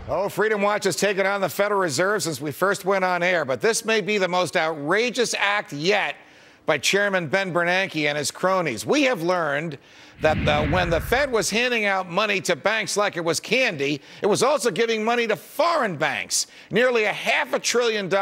Oh, Freedom Watch has taken on the Federal Reserve since we first went on air, but this may be the most outrageous act yet by Chairman Ben Bernanke and his cronies. We have learned that when the Fed was handing out money to banks like it was candy, it was also giving money to foreign banks, nearly $500 billion,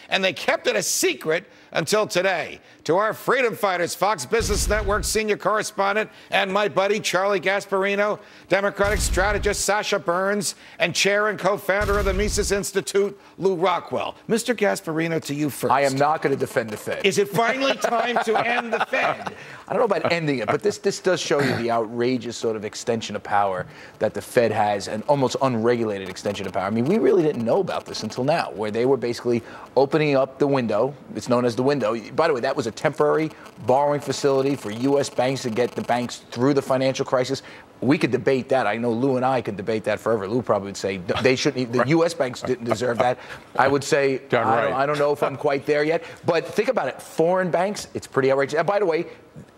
and they kept it a secret until today. To our freedom fighters, Fox Business Network senior correspondent and my buddy Charlie Gasparino, Democratic strategist Sasha Burns, and chair and co-founder of the Mises Institute, Lew Rockwell. Mr. Gasparino, to you first. I am not going to defend the Fed. Is it finally time to end the Fed? I don't know about ending it, but this does show you the outrageous sort of extension of power that the Fed has, an almost unregulated extension of power. I mean, we really didn't know about this until now, where they were basically opening up the window. It's known as the window. By the way, that was a temporary borrowing facility for U.S. banks to get the banks through the financial crisis. We could debate that. I know Lew and I could debate that forever. Lew probably would say they shouldn't. The U.S. banks didn't deserve that. I would say I don't know if I'm quite there yet. But think about it. Foreign banks, it's pretty outrageous. And by the way,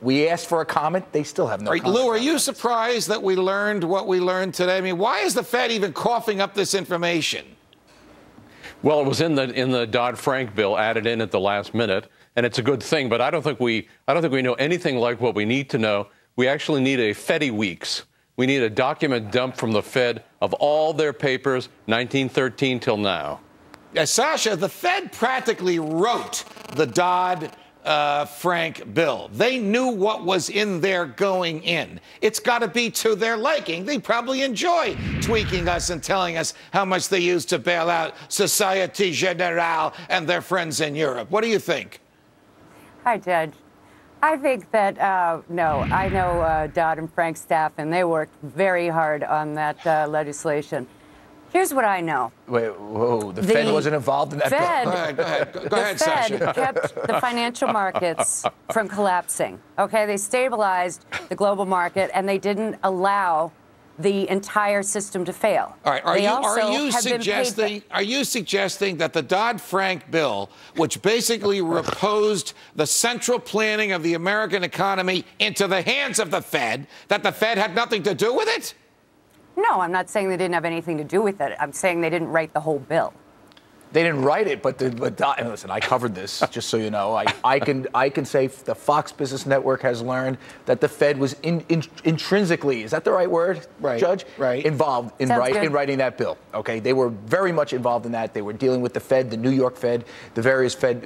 we asked for a comment. They still have no comment. Lew, are you surprised that we learned what we learned today? I mean, why is the Fed even coughing up this information? Well, it was in the Dodd-Frank bill, added in at the last minute, and it's a good thing. But I don't think we know anything like what we need to know. We actually need a Fedi Weeks. We need a document dump from the Fed of all their papers, 1913 till now. Sasha, the Fed practically wrote the Dodd-Frank bill. They knew what was in there going in. It's got to be to their liking. They probably enjoy tweaking us and telling us how much they used to bail out Societe Generale and their friends in Europe. What do you think? Hi, Judge. I think that, no, I know Dodd and Frank's staff, and they worked very hard on that legislation. Here's what I know. Wait, whoa, the Fed wasn't involved in that bill? Go ahead, Sasha. The Fed kept the financial markets from collapsing, okay? They stabilized the global market, and they didn't allow the entire system to fail. All right. Are you suggesting that the Dodd-Frank bill, which basically reposed the central planning of the American economy into the hands of the Fed, that the Fed had nothing to do with it? No, I'm not saying they didn't have anything to do with it. I'm saying they didn't write the whole bill. They didn't write it, but listen, I covered this, just so you know. I can say the Fox Business Network has learned that the Fed was intrinsically, is that the right word, Judge? Right. Involved in writing that bill. Okay, they were very much involved in that. They were dealing with the Fed, the New York Fed, the various Fed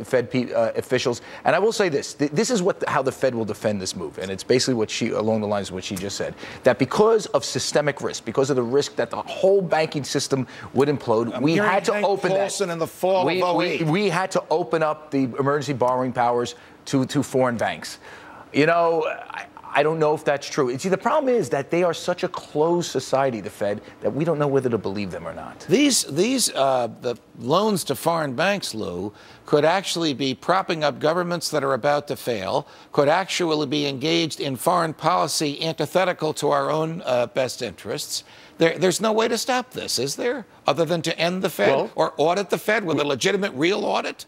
officials. And I will say this: this is how the Fed will defend this move, and it's basically along the lines of what she just said. That because of systemic risk, because of the risk that the whole banking system would implode, we had to open that. In the fall of 08. We had to open up the emergency borrowing powers to foreign banks. You know, I don't know if that's true. See, the problem is that they are such a closed society, the Fed, that we don't know whether to believe them or not. The loans to foreign banks, Lew, could actually be propping up governments that are about to fail, could actually be engaged in foreign policy antithetical to our own best interests. There's no way to stop this, is there, other than to end the Fed or audit the Fed with a legitimate, real audit?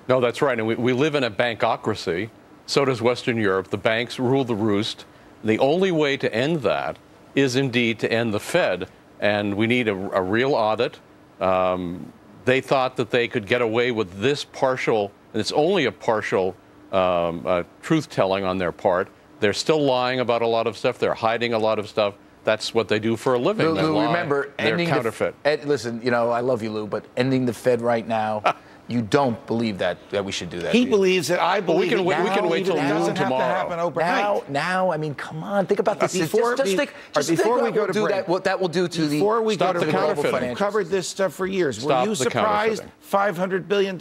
No, that's right. And we live in a bankocracy. So does Western Europe. The banks rule the roost. The only way to end that is indeed to end the Fed. And we need a real audit. They thought that they could get away with this partial, and it's only a partial truth-telling on their part. They're still lying about a lot of stuff. They're hiding a lot of stuff. That's what they do for a living. Lew, remember, they're counterfeit. Listen, you know, I love you, Lew, but ending the Fed right now, you don't believe that we should do that. He believes it. I believe we can wait till noon tomorrow. It doesn't have to happen overnight. Now, I mean, come on, think about this. Before we go to break, what that will do to before we go to the global financials. We've covered this stuff for years. Were you surprised $500 billion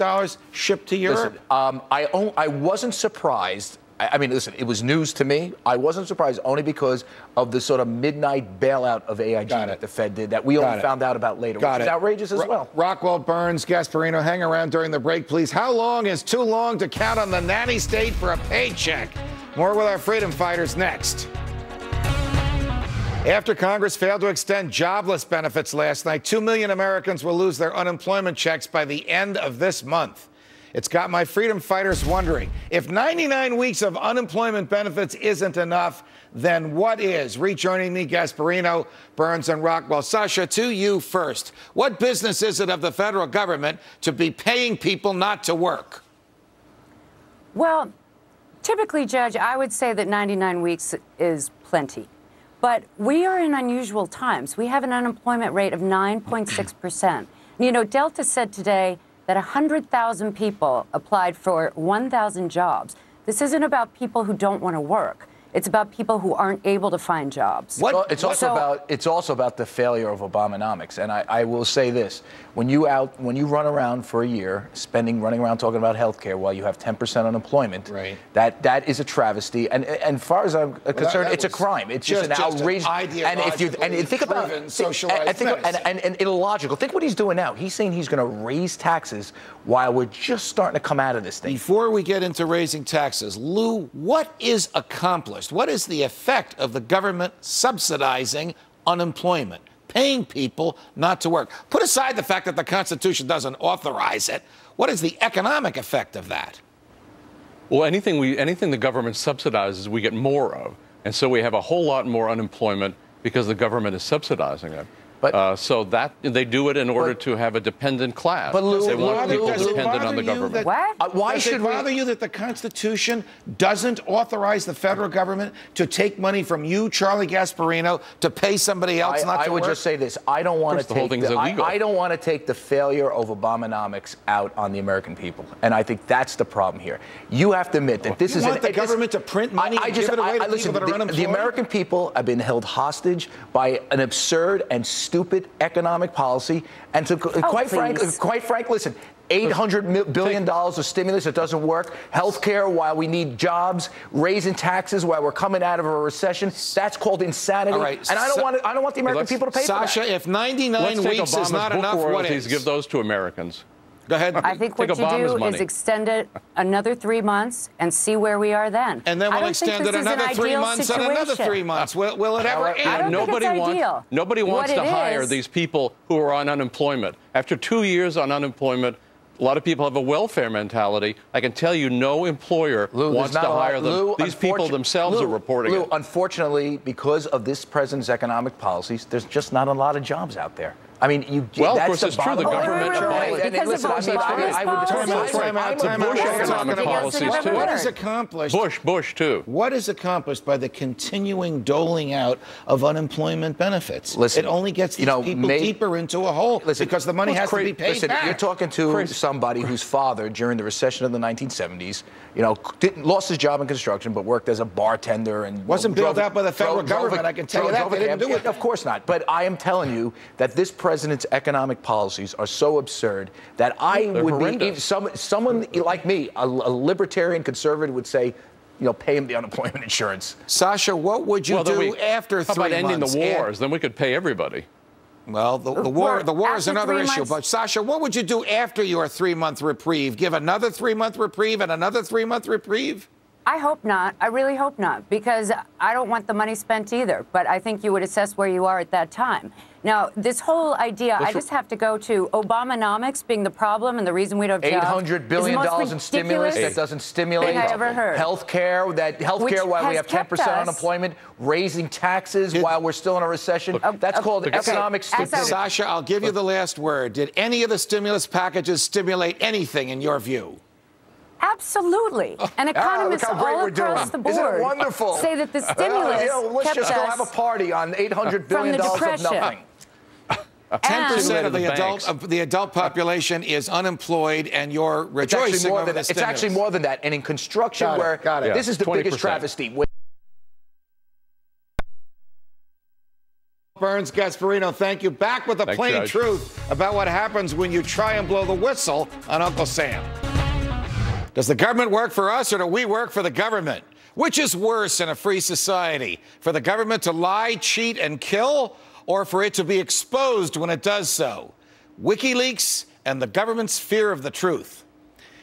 shipped to Europe? Listen, I wasn't surprised. I mean, listen, it was news to me. I wasn't surprised only because of the sort of midnight bailout of AIG that the Fed did that we only found out about later, which is outrageous as well. Rockwell, Burns, Gasparino, hang around during the break, please. How long is too long to count on the nanny state for a paycheck? More with our freedom fighters next. After Congress failed to extend jobless benefits last night, 2 million Americans will lose their unemployment checks by the end of this month. It's got my freedom fighters wondering, if 99 weeks of unemployment benefits isn't enough, then what is? Rejoining me, Gasparino, Burns, and Rockwell. Sasha, to you first. What business is it of the federal government to be paying people not to work? Well, typically, Judge, I would say that 99 weeks is plenty. But we are in unusual times. We have an unemployment rate of 9.6%. You know, Delta said today that 100,000 people applied for 1,000 jobs. This isn't about people who don't want to work. It's about people who aren't able to find jobs. It's also about the failure of Obamonomics. And I will say this: when you run around for a year, running around talking about health care while you have 10% unemployment, right, that is a travesty. And as far as I'm concerned, it's a crime. It's just an outrageous. And think about socialized and illogical. Think what he's doing now. He's saying he's going to raise taxes while we're just starting to come out of this thing. Before we get into raising taxes, Lew, what is accomplished? What is the effect of the government subsidizing unemployment, paying people not to work? Put aside the fact that the Constitution doesn't authorize it. What is the economic effect of that? Well, anything the government subsidizes, we get more of. And so we have a whole lot more unemployment because the government is subsidizing it. But, so that they do it in order to have a dependent class. But Lew, they want people dependent on the government. Why should it bother you that the Constitution doesn't authorize the federal government to take money from you, Charlie Gasparino, to pay somebody else not to work? I would just say this: I don't want to take the failure of Obamonomics out on the American people, and I think that's the problem here. You have to admit that this is the government to print money and give it away to people that are unemployed. The American people have been held hostage by an absurd and stupid economic policy, and to quite frank, listen, $800 billion of stimulus that doesn't work, health care while we need jobs, raising taxes while we're coming out of a recession. That's called insanity. All right, and I don't want the American people to pay for that. Sasha, if 99 weeks is not enough, what is? Give those to Americans. Go ahead. I think what you do is extend it another 3 months and see where we are then. And then we'll extend it another 3 months and another 3 months. Will it ever end? Nobody wants to hire these people who are on unemployment. After 2 years on unemployment, a lot of people have a welfare mentality. I can tell you no employer wants to hire them. These people themselves are reporting it. Unfortunately, because of this president's economic policies, there's just not a lot of jobs out there. I mean, of course, it's true. The government. What is accomplished? Bush too. What is accomplished by the continuing doling out of unemployment benefits? Listen, it only gets these people deeper into a hole because the money has to be paid back. You're talking to somebody whose father, during the recession of the 1970s, lost his job in construction, but worked as a bartender and wasn't bailed out by the federal government. I can tell you that they didn't do it. Of course not. But I am telling you that this president's economic policies are so absurd that someone like me, a libertarian conservative, would say, pay him the unemployment insurance. Sasha, what would you do after 3 months? How about ending the wars? Then we could pay everybody. Well, the war is another issue. But Sasha, what would you do after your 3-month reprieve? Give another 3-month reprieve and another 3-month reprieve? I hope not. I really hope not, because I don't want the money spent either. But I think you would assess where you are at that time. Now, this whole idea, I just have to go to Obamonomics being the problem and the reason we don't have jobs. $800 billion in stimulus that doesn't stimulate health care, while we have 10% unemployment, raising taxes while we're still in a recession. That's called economic stupidity. Sasha, I'll give you the last word. Did any of the stimulus packages stimulate anything in your view? Absolutely. And economists all across the board say that the stimulus let's just go have a party on $800 billion of nothing. 10% of the adult population is unemployed, and you're rejoicing over the stimulus. It's actually more than that. And in construction, this is the biggest travesty. Burns, Gasparino, thank you. Back with the plain truth about what happens when you try and blow the whistle on Uncle Sam. Does the government work for us, or do we work for the government? Which is worse in a free society? For the government to lie, cheat, and kill, or for it to be exposed when it does so? WikiLeaks and the government's fear of the truth.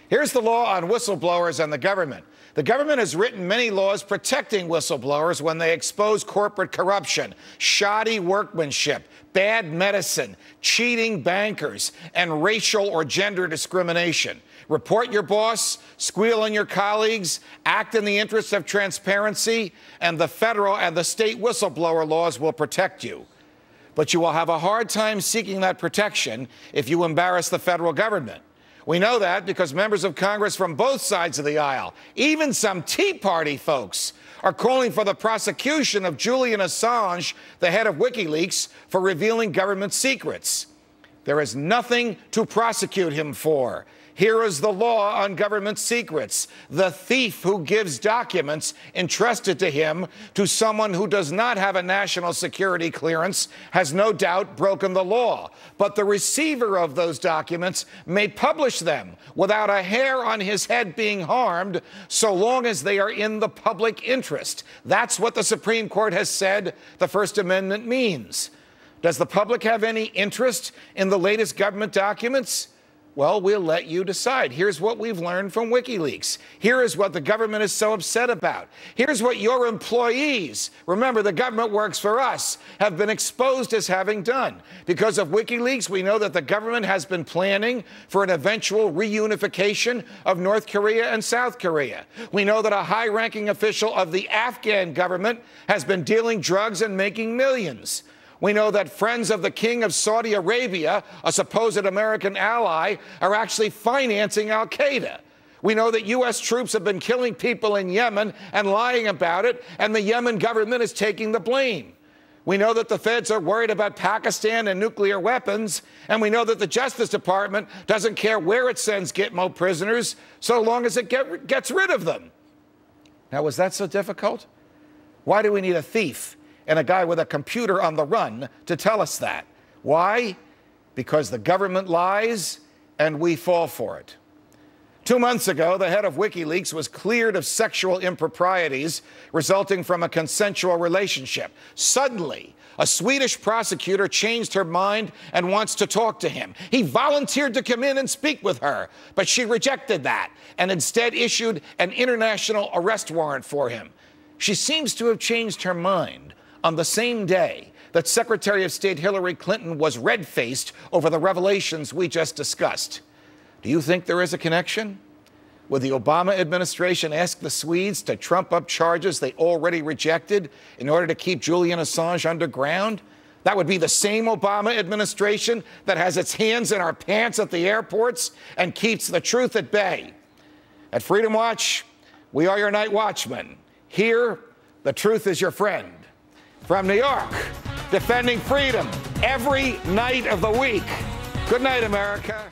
Here's the law on whistleblowers and the government. The government has written many laws protecting whistleblowers when they expose corporate corruption, shoddy workmanship, bad medicine, cheating bankers, and racial or gender discrimination. Report your boss, squeal on your colleagues, act in the interest of transparency, and the federal and the state whistleblower laws will protect you. But you will have a hard time seeking that protection if you embarrass the federal government. We know that because members of Congress from both sides of the aisle, even some Tea Party folks, are calling for the prosecution of Julian Assange, the head of WikiLeaks, for revealing government secrets. There is nothing to prosecute him for. Here is the law on government secrets. The thief who gives documents entrusted to him to someone who does not have a national security clearance has no doubt broken the law. But the receiver of those documents may publish them without a hair on his head being harmed, so long as they are in the public interest. That's what the Supreme Court has said the First Amendment means. Does the public have any interest in the latest government documents? Well, we'll let you decide. Here's what we've learned from WikiLeaks. Here is what the government is so upset about. Here's what your employees, remember the government works for us, have been exposed as having done. Because of WikiLeaks, we know that the government has been planning for an eventual reunification of North Korea and South Korea. We know that a high-ranking official of the Afghan government has been dealing drugs and making millions. We know that friends of the King of Saudi Arabia, a supposed American ally, are actually financing al-Qaeda. We know that U.S. troops have been killing people in Yemen and lying about it, and the Yemen government is taking the blame. We know that the feds are worried about Pakistan and nuclear weapons, and we know that the Justice Department doesn't care where it sends Gitmo prisoners so long as it gets rid of them. Now, was that so difficult? Why do we need a thief and a guy with a computer on the run to tell us that? Why? Because the government lies and we fall for it. 2 months ago, the head of WikiLeaks was cleared of sexual improprieties resulting from a consensual relationship. Suddenly, a Swedish prosecutor changed her mind and wants to talk to him. He volunteered to come in and speak with her, but she rejected that and instead issued an international arrest warrant for him. She seems to have changed her mind on the same day that Secretary of State Hillary Clinton was red-faced over the revelations we just discussed. Do you think there is a connection? Would the Obama administration ask the Swedes to trump up charges they already rejected in order to keep Julian Assange underground? That would be the same Obama administration that has its hands in our pants at the airports and keeps the truth at bay. At Freedom Watch, we are your night watchmen. Here, the truth is your friend. From New York, defending freedom every night of the week. Good night, America.